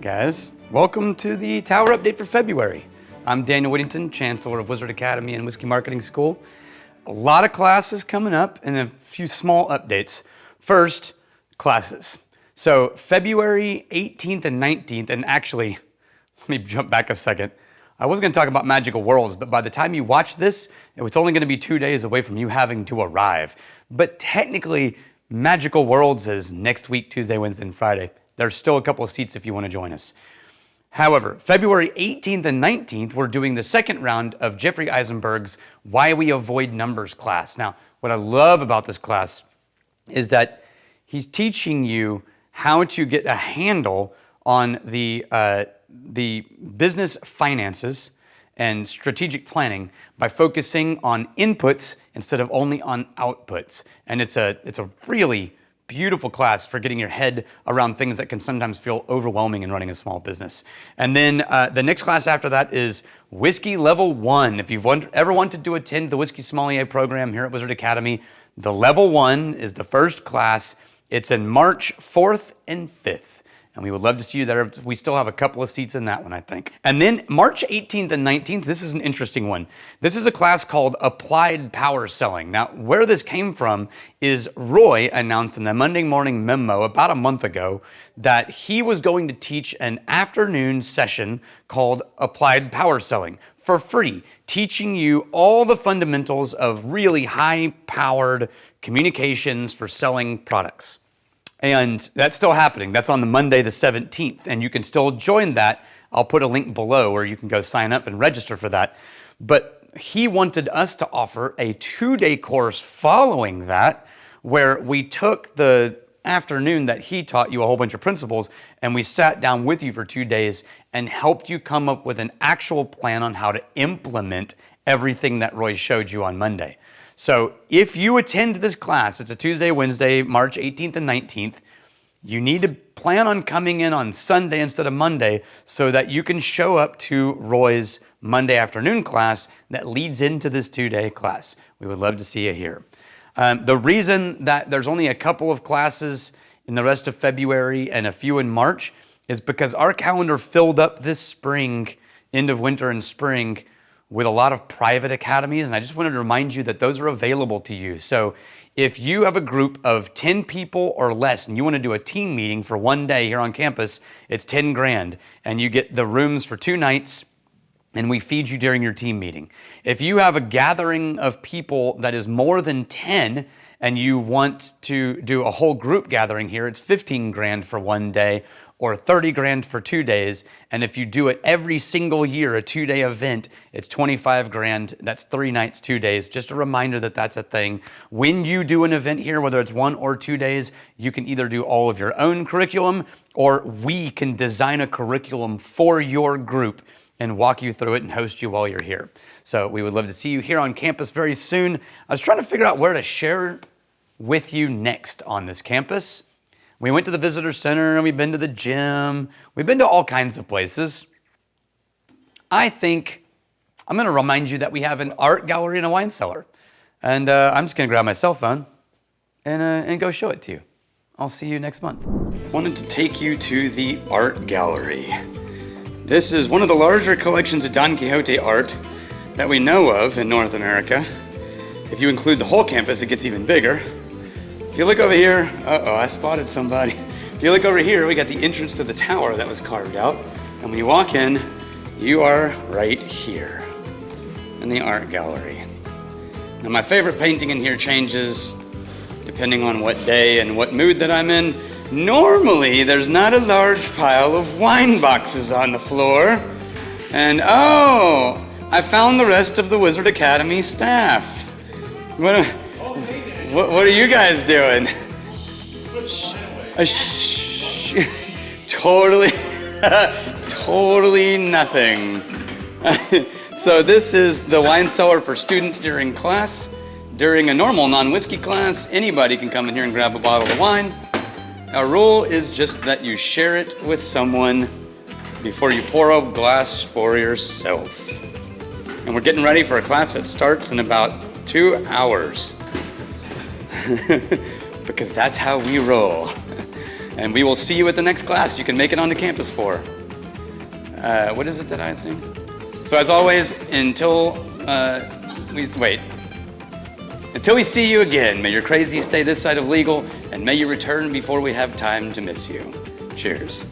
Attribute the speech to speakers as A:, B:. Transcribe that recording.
A: right, guys. Welcome to the Tower Update for February. I'm Daniel Whittington, Chancellor of Wizard Academy and Whiskey Marketing School. A lot of classes coming up and a few small updates. First, classes. So February 18th and 19th, and actually, let me jump back a second. I was going to talk about Magical Worlds, but by the time you watch this, it's only going to be 2 days away from you having to arrive. But technically, Magical Worlds is next week, Tuesday, Wednesday, and Friday. There's still a couple of seats if you want to join us. However, February 18th and 19th, we're doing the second round of Jeffrey Eisenberg's Why We Avoid Numbers class. Now, what I love about this class is that he's teaching you how to get a handle on the business finances and strategic planning by focusing on inputs instead of only on outputs. And it's a really beautiful class for getting your head around things that can sometimes feel overwhelming in running a small business. And then the next class after that is Whiskey Level 1. If you've ever wanted to attend the Whiskey Sommelier program here at Wizard Academy, the Level 1 is the first class. It's in March 4th and 5th. And we would love to see you there. We still have a couple of seats in that one, I think. And then March 18th and 19th, this is an interesting one. This is a class called Applied Power Selling. Now, where this came from is Roy announced in the Monday morning memo about a month ago that he was going to teach an afternoon session called Applied Power Selling for free, teaching you all the fundamentals of really high-powered communications for selling products. And that's still happening. That's on the Monday the 17th, and you can still join that. I'll put a link below where you can go sign up and register for that. But he wanted us to offer a 2-day course following that, where we took the afternoon that he taught you a whole bunch of principles, and we sat down with you for 2 days and helped you come up with an actual plan on how to implement everything that Roy showed you on Monday. So if you attend this class, it's a Tuesday, Wednesday, March 18th and 19th, you need to plan on coming in on Sunday instead of Monday so that you can show up to Roy's Monday afternoon class that leads into this 2-day class. We would love to see you here. The reason that there's only a couple of classes in the rest of February and a few in March is because our calendar filled up this spring, end of winter and spring, with a lot of private academies, and I just wanted to remind you that those are available to you. So if you have a group of 10 people or less and you want to do a team meeting for 1 day here on campus, it's 10 grand, and you get the rooms for 2 nights, and we feed you during your team meeting. If you have a gathering of people that is more than 10 and you want to do a whole group gathering here, it's 15 grand for 1 day or 30 grand for 2 days. And if you do it every single year, a 2-day event, it's 25 grand. That's 3 nights, 2 days. Just a reminder that that's a thing. When you do an event here, whether it's 1 or 2 days, you can either do all of your own curriculum or we can design a curriculum for your group and walk you through it and host you while you're here. So we would love to see you here on campus very soon. I was trying to figure out where to share with you next on this campus. We went to the visitor center and we've been to the gym. We've been to all kinds of places. I think I'm going to remind you that we have an art gallery and a wine cellar. And I'm just going to grab my cell phone and go show it to you. I'll see you next month. Wanted to take you to the art gallery. This is one of the larger collections of Don Quixote art that we know of in North America. If you include the whole campus, it gets even bigger. If you look over here, I spotted somebody. If you look over here, we got the entrance to the tower that was carved out. And when you walk in, you are right here in the art gallery. Now my favorite painting in here changes depending on what day and what mood that I'm in. Normally, there's not a large pile of wine boxes on the floor. And I found the rest of the Wizard Academy staff. What are you guys doing? Totally nothing. So this is the wine cellar for students during class. During a normal non-whiskey class, anybody can come in here and grab a bottle of wine. Our rule is just that you share it with someone before you pour a glass for yourself. And we're getting ready for a class that starts in about 2 hours. Because that's how we roll. And we will see you at the next class you can make it onto campus for. What is it that I sing? So as always, until we see you again, may your crazy stay this side of legal, and may you return before we have time to miss you. Cheers.